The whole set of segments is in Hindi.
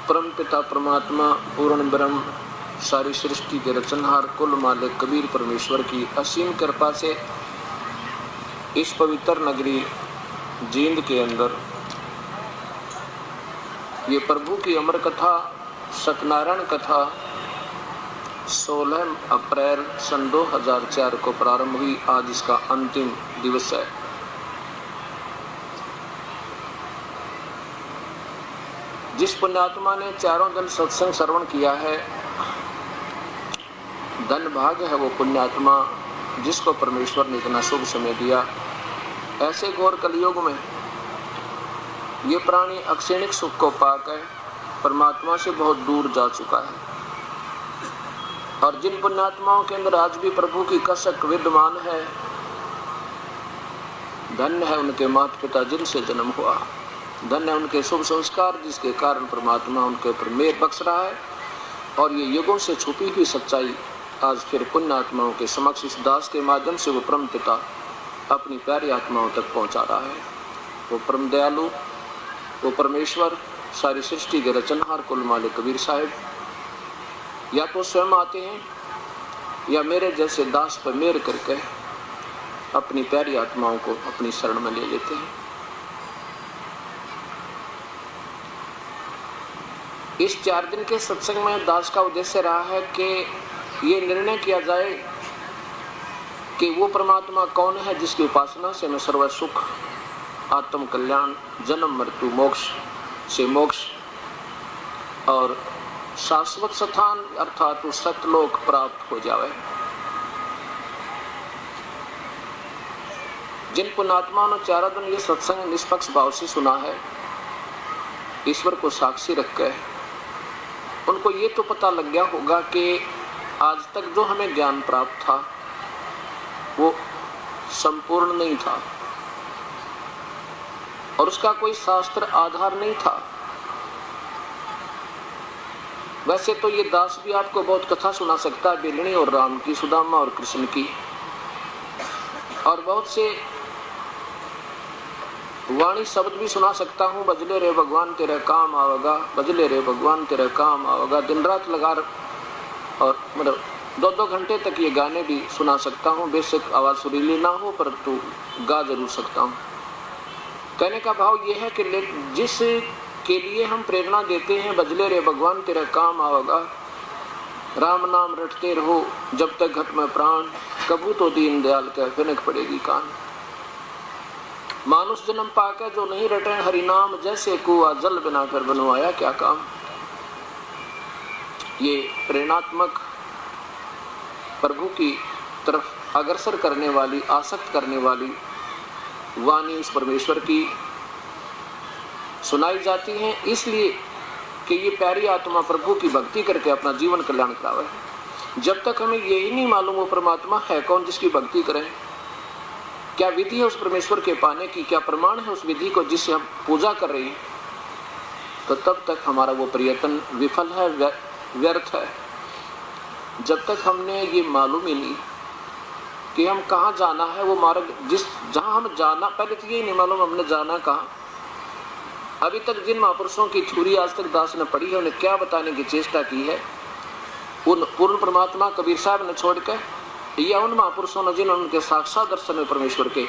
परम पिता परमात्मा पूर्ण ब्रह्म सारी सृष्टि के रचनहार कुल मालिक कबीर परमेश्वर की असीम कृपा से इस पवित्र नगरी जींद के अंदर ये प्रभु की अमर कथा सत्यनारायण कथा 16 अप्रैल सन 2004 को प्रारंभ हुई। आज इसका अंतिम दिवस है। जिस पुण्यात्मा ने चारों दिन सत्संग श्रवण किया है, धन भाग्य है वो पुण्यात्मा जिसको परमेश्वर ने इतना शुभ समय दिया। ऐसे घोर कलयुग में ये प्राणी अक्षणिक सुख को पाकर परमात्मा से बहुत दूर जा चुका है। और जिन पुण्यात्माओं के अंदर आज भी प्रभु की कसक विद्यमान है, धन्य है उनके माता पिता जिनसे जन्म हुआ, धन्य है उनके शुभ संस्कार जिसके कारण परमात्मा उनके ऊपर मेहर बख्श रहा है। और ये युगों से छुपी हुई सच्चाई आज फिर पुण्यात्माओं के समक्ष इस दास के माध्यम से वो परम पिता अपनी प्यारी आत्माओं तक पहुंचा रहा है। वो परम दयालु, वो परमेश्वर सारी सृष्टि के रचनहार कुल मालिक कबीर साहिब या तो स्वयं आते हैं या मेरे जैसे दास पर मेहर करके अपनी प्यारी आत्माओं को अपनी शरण में ले लेते हैं। इस 4 दिन के सत्संग में दास का उद्देश्य रहा है कि ये निर्णय किया जाए कि वो परमात्मा कौन है जिसकी उपासना से मैं सर्व सुख, आत्म कल्याण, जन्म मृत्यु मोक्ष से मोक्ष और शाश्वत स्थान अर्थात वो सतलोक प्राप्त हो जावे। जिन पुण्यात्माओं ने 4 दिन ये सत्संग निष्पक्ष भाव से सुना है, ईश्वर को साक्षी रखकर उनको ये तो पता लग गया होगा कि आज तक जो हमें ज्ञान प्राप्त था वो संपूर्ण नहीं था और उसका कोई शास्त्र आधार नहीं था। वैसे तो ये दास भी आपको बहुत कथा सुना सकता है, बेलनी और राम की, सुदामा और कृष्ण की, और बहुत से वाणी शब्द भी सुना सकता हूँ। बजले रे भगवान तेरे काम आवेगा, बजले रे भगवान तेरे काम आवेगा। दिन रात लगा और मतलब 2-2 घंटे तक ये गाने भी सुना सकता हूँ। बेशक आवाज सुरीली ना हो परंतु गा जरूर सकता हूँ। कहने का भाव ये है कि जिस के लिए हम प्रेरणा देते हैं, बजले रे भगवान तेरा काम आवेगा, राम नाम रटते रहो जब तक घट में प्राण, कबू तो दीन दयाल का फिनक पड़ेगी कान। मानुष जन्म पाकर जो नहीं रटे हरि नाम, जैसे कुआ जल बिना कर बनवाया क्या काम। ये प्रेरणात्मक प्रभु की तरफ अग्रसर करने वाली, आसक्त करने वाली वाणी उस परमेश्वर की सुनाई जाती है, इसलिए कि ये प्यारी आत्मा प्रभु की भक्ति करके अपना जीवन कल्याण करावे। जब तक हमें यही नहीं मालूम वो परमात्मा है कौन जिसकी भक्ति करें, क्या विधि है उस परमेश्वर के पाने की, क्या प्रमाण है उस विधि को जिससे हम पूजा कर रहे हैं, तो तब तक हमारा वो प्रयत्न विफल है, व्यर्थ है। जब तक हमने ये मालूम ही नहीं कि हम कहाँ जाना है, वो मार्ग जहाँ हम जाना, पहले तो यही नहीं मालूम हमने जाना कहाँ। अभी तक जिन महापुरुषों की थ्योरी आज तक दास ने पढ़ी है, उन्हें क्या बताने की चेष्टा की है, उन पूर्ण परमात्मा कबीर साहब ने छोड़कर या उन महापुरुषों ने जिन्होंने उनके साक्षात दर्शन में परमेश्वर के,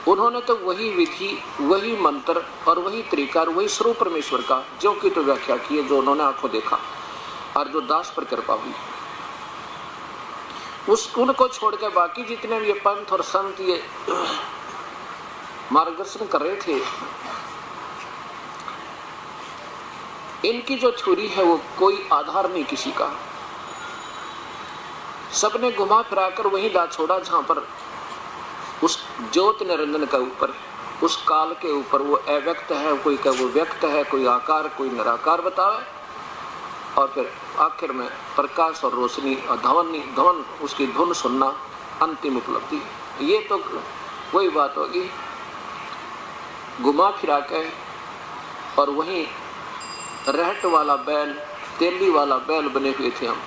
उन्होंने तो वही विधि, वही मंत्र और वही तरीका, वही स्वरूप परमेश्वर का जो की तो व्याख्या की है, जो उन्होंने आंखों देखा और जो दास पर कृपा हुई। उनको छोड़कर बाकी जितने भी ये पंथ और संत ये मार्गदर्शन कर रहे थे, इनकी जो थ्योरी है वो कोई आधार नहीं किसी का। सबने घुमा फिराकर वही ला छोड़ा जहां पर उस ज्योत निरंजन का ऊपर, उस काल के ऊपर वो अव्यक्त है, कोई का वो व्यक्त है, कोई आकार कोई निराकार बतावे, और फिर आखिर में प्रकाश और रोशनी और धवन उसकी धुन सुनना अंतिम उपलब्धि। ये तो वही बात होगी, घुमा फिरा के और वहीं रहट वाला बैल, तेली वाला बैल बने हुए थे हम।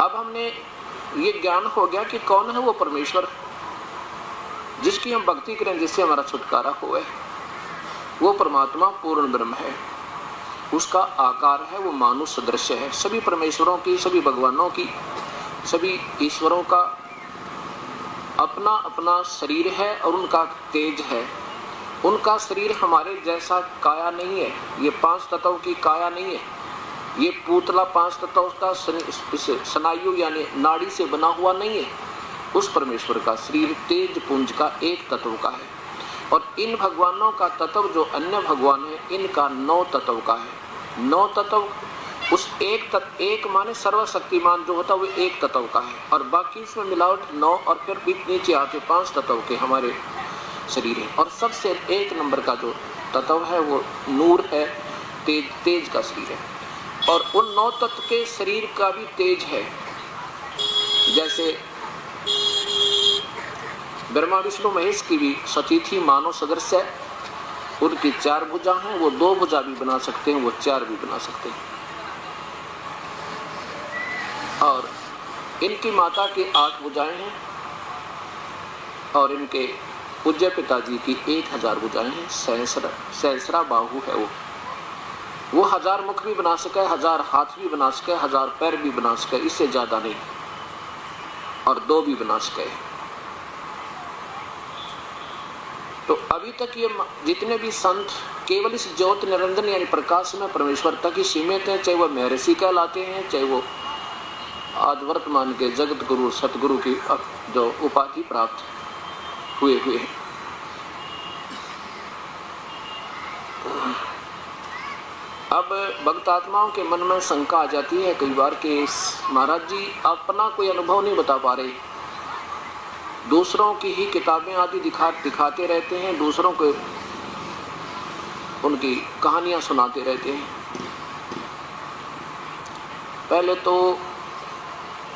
अब हमने ये ज्ञान हो गया कि कौन है वो परमेश्वर, जिसकी हम भक्ति करें, जिससे हमारा छुटकारा होए, वो परमात्मा पूर्ण ब्रह्म है। उसका आकार है वो मानुष सदृश है। सभी परमेश्वरों की, सभी भगवानों की, सभी ईश्वरों का अपना अपना शरीर है और उनका तेज है। उनका शरीर हमारे जैसा काया नहीं है, ये 5 तत्व की काया नहीं है। ये पुतला 5 तत्व का स्नायु यानी नाड़ी से बना हुआ नहीं है। उस परमेश्वर का शरीर तेज पुंज का एक तत्व का है। और इन भगवानों का तत्व जो अन्य भगवान है, इनका 9 तत्व का है। 9 तत्व उस एक माने सर्वशक्तिमान जो होता है वो एक तत्व का है, और बाकी इसमें मिलावट 9 और फिर नीचे आके 5 तत्व के हमारे शरीर है। और सबसे 1 नंबर का जो तत्व है वो नूर है, तेज का शरीर है। और उन 9 तत्व के शरीर का भी तेज है। जैसे ब्रह्मा विष्णु महेश की भी सतीथि मानव सदृश है। उनकी 4 भुजा हैं, वो 2 भुजा भी बना सकते हैं, वो 4 भी बना सकते हैं। और इनकी माता की 8 भुजाएं हैं और इनके पूज्य पिताजी की 1000 भुजाएं हैं। सहस्रा बाहु है वो 1000 मुख भी बना सके, 1000 हाथ भी बना सके, 1000 पैर भी बना सके, इससे ज्यादा नहीं, और 2 भी बना सके। तो अभी तक ये जितने भी संत केवल इस ज्योत निरंजन यानी प्रकाश में परमेश्वर तक ही सीमित हैं, चाहे वो महर्षि कहलाते हैं, चाहे वो आज वर्तमान के जगत गुरु सतगुरु की जो उपाधि प्राप्त हुए हैं। अब भक्त आत्माओं के मन में शंका आ जाती है कई बार कि महाराज जी अपना कोई अनुभव नहीं बता पा रहे, दूसरों की ही किताबें आदि दिखाते रहते हैं, दूसरों को उनकी कहानियां सुनाते रहते हैं। पहले तो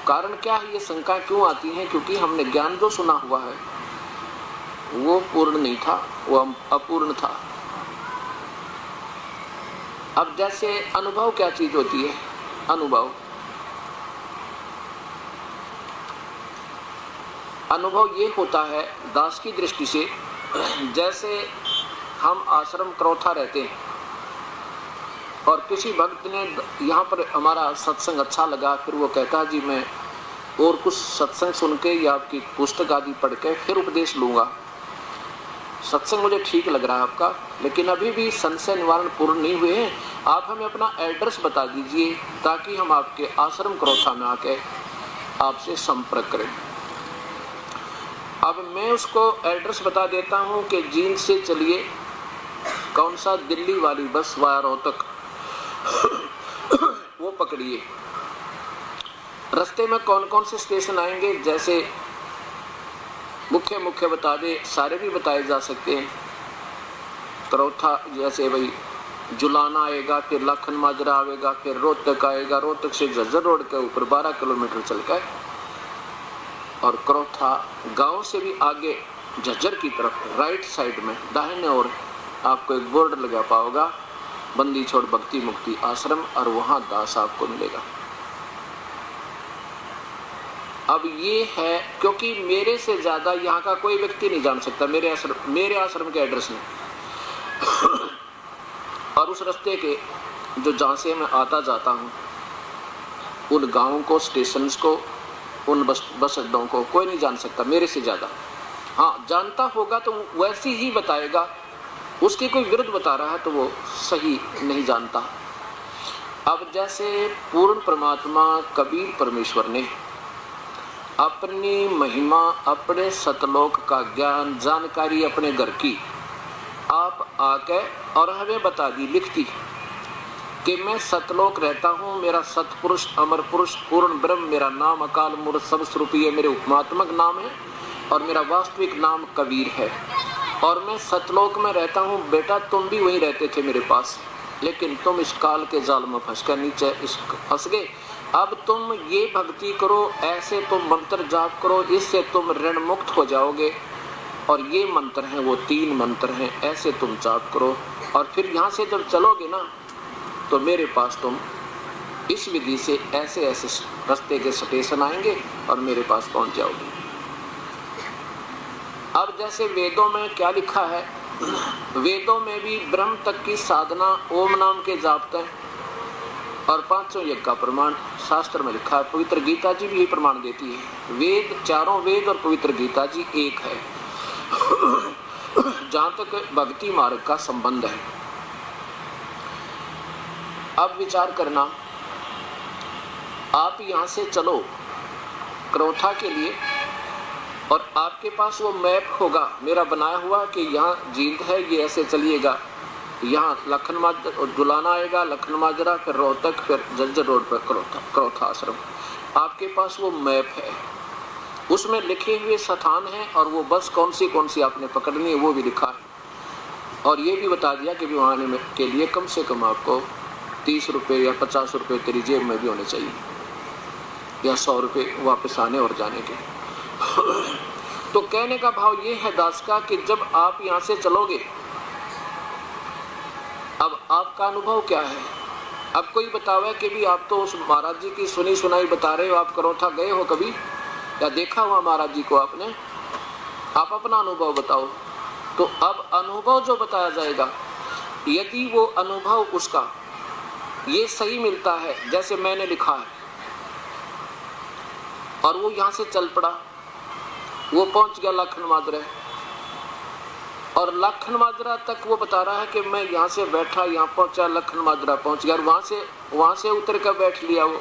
कारण क्या है, ये शंका क्यों आती है? क्योंकि हमने ज्ञान जो सुना हुआ है वो पूर्ण नहीं था, वो अपूर्ण था। अब जैसे अनुभव क्या चीज होती है? अनुभव ये होता है दास की दृष्टि से, जैसे हम आश्रम करौथा रहते हैं और किसी भक्त ने यहाँ पर हमारा सत्संग अच्छा लगा, फिर वो कहता है जी मैं और कुछ सत्संग सुन के या आपकी पुस्तक आदि पढ़ के फिर उपदेश लूँगा। सत्संग मुझे ठीक लग रहा है आपका, लेकिन अभी भी संशय निवारण पूर्ण नहीं हुए हैं। आप हमें अपना एड्रेस बता दीजिए ताकि हम आपके आश्रम करौथा में आके आपसे संपर्क करें। अब मैं उसको एड्रेस बता देता हूँ कि जींद से चलिए, कौन सा दिल्ली वाली बस वाया रोहतक वो पकड़िए। रास्ते में कौन कौन से स्टेशन आएंगे, जैसे मुख्य बता दे, सारे भी बताए जा सकते हैं। करौथा जैसे भाई जुलाना आएगा, फिर लखन माजरा आएगा, फिर रोहतक आएगा, रोहतक से झज्जर रोड के ऊपर 12 किलोमीटर चल कर, और करौथा गांव से भी आगे झज्जर की तरफ राइट साइड में दाहिने ओर आपको एक बोर्ड लगा पाओगा, बंदी छोड़ भक्ति मुक्ति आश्रम, और वहां दास आपको मिलेगा। अब ये है क्योंकि मेरे से ज्यादा यहाँ का कोई व्यक्ति नहीं जान सकता मेरे आश्रम के एड्रेस में। और उस रास्ते के जो जहाँ से मैं आता जाता हूँ, उन गाँव को, स्टेशन को, उन बस अड्डों को कोई नहीं जान सकता मेरे से ज्यादा। हाँ, जानता होगा तो वैसी ही बताएगा, उसके कोई विरुद्ध बता रहा है तो वो सही नहीं जानता। अब जैसे पूर्ण परमात्मा कबीर परमेश्वर ने अपनी महिमा, अपने सतलोक का ज्ञान, जानकारी अपने घर की आप आके और हमें बता दी, लिखती कि मैं सतलोक रहता हूँ, मेरा सतपुरुष अमर पुरुष पूर्ण ब्रह्म, मेरा नाम अकाल मूर्त सब स्वरूपी है, मेरे उपमात्मक नाम है और मेरा वास्तविक नाम कबीर है, और मैं सतलोक में रहता हूँ। बेटा तुम भी वहीं रहते थे मेरे पास, लेकिन तुम इस काल के जाल में फंस कर नीचे फंस गए। अब तुम ये भक्ति करो, ऐसे तुम मंत्र जाप करो, इससे तुम ऋण मुक्त हो जाओगे। और ये मंत्र हैं, वो 3 मंत्र हैं, ऐसे तुम जाप करो, और फिर यहाँ से जब चलोगे ना तो मेरे पास तुम इस विधि से ऐसे ऐसे रास्ते के स्टेशन आएंगे और मेरे पास पहुँच जाओगे। अब जैसे वेदों में क्या लिखा है, वेदों में भी ब्रह्म तक की साधना ओम नाम के जाप है और 500 यज्ञ का प्रमाण शास्त्र में लिखा है। पवित्र गीता जी भी ये प्रमाण देती है। वेद, चारों वेद और पवित्र गीता जी एक है जहां तक भक्ति मार्ग का संबंध है। अब विचार करना, आप यहां से चलो क्रोथा के लिए और आपके पास वो मैप होगा मेरा बनाया हुआ कि यहाँ जींद है, ये ऐसे चलिएगा, यहाँ लखन माजरा दुलाना आएगा, लखन माजरा, फिर रोहतक, फिर जज्जर रोड पर क्रोथा आश्रम। आपके पास वो मैप है, उसमें लिखे हुए स्थान हैं और वो बस कौन सी आपने पकड़नी है वो भी लिखा है। और ये भी बता दिया कि वहाँ आने के लिए कम से कम आपको 30 रुपये या 50 रुपये तेरी जेब में भी होने चाहिए, या 100 रुपये वापस आने और जाने के। तो कहने का भाव ये है दास का कि जब आप यहाँ से चलोगे, अब आपका अनुभव क्या है। अब कोई बतावे कि भी आप तो उस महाराज जी की सुनी सुनाई बता रहे हो, आप क्रोथा गए हो कभी या देखा हुआ महाराज जी को आपने, आप अपना अनुभव बताओ। तो अब अनुभव जो बताया जाएगा, यदि वो अनुभव उसका ये सही मिलता है जैसे मैंने लिखा है, और वो यहाँ से चल पड़ा, वो पहुंच गया लखन माजरा, और लखन माजरा तक वो बता रहा है कि मैं यहाँ से बैठा, यहाँ पहुंचा, लखन माजरा पहुंच गया, और वहां से उतर कर बैठ लिया वो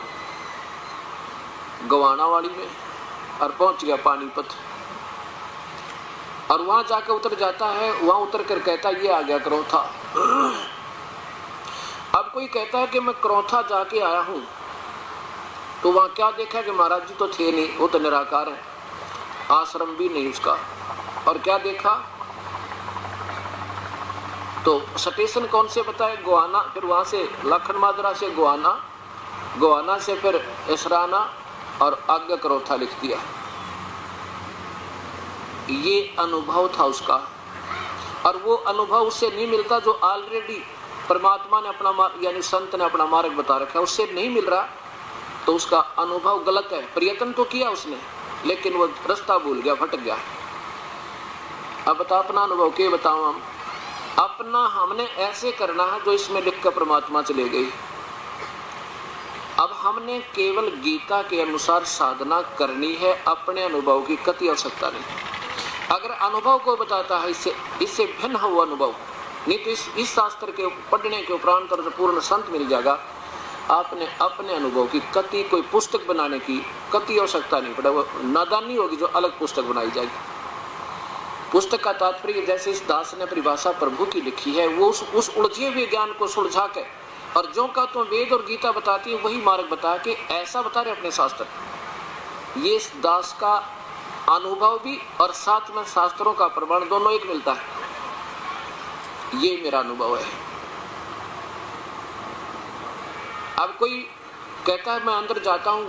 गवाना वाली में और पहुंच गया पानीपत, और वहां जाकर उतर जाता है, वहां उतर कर कहता ये आ गया क्रोथा। अब कोई कहता है कि मैं क्रोथा जाके आया हूं, तो वहां क्या देखा कि महाराज जी तो थे नहीं, वो तो निराकार है, आश्रम भी नहीं उसका, और क्या देखा तो स्टेशन कौन से बताए, गोवाना, फिर वहां से लखन माजरा से गोवाना, गोवाना से फिर इसराना और आगे क्रोथा लिख दिया। ये अनुभव था उसका, और वो अनुभव उससे नहीं मिलता जो ऑलरेडी परमात्मा ने अपना यानी संत ने अपना मार्ग बता रखा है, उससे नहीं मिल रहा, तो उसका अनुभव गलत है। प्रयत्न तो किया उसने, लेकिन वो रास्ता भूल गया, भटक गया। अब बता अपना अनुभव के बताऊं, हम अपना हमने ऐसे करना है जो इसमें लिख कर परमात्मा चले गई। अब हमने केवल गीता के अनुसार साधना करनी है, अपने अनुभव की कति आवश्यकता नहीं। अगर अनुभव को बताता है इससे भिन्न हो वो अनुभव, नहीं तो इस शास्त्र के पढ़ने के उपरांत और पूर्ण संत मिल जाएगा। आपने अपने अनुभव की कति कोई पुस्तक बनाने की कति आवश्यकता नहीं पड़ा, वो नादानी होगी जो अलग पुस्तक बनाई जाएगी। पुस्तक का तात्पर्य जैसे इस दास ने परिभाषा प्रभु की लिखी है, वो उस उलझे हुए ज्ञान को सुलझा के और जो का तो वेद और गीता बताती है वही मार्ग बता के ऐसा बता रहे अपने शास्त्र। ये इस दास का अनुभव भी और साथ में शास्त्रों का प्रमाण दोनों एक मिलता है। ये मेरा अनुभव है। अब कोई कहता है मैं अंदर जाता हूं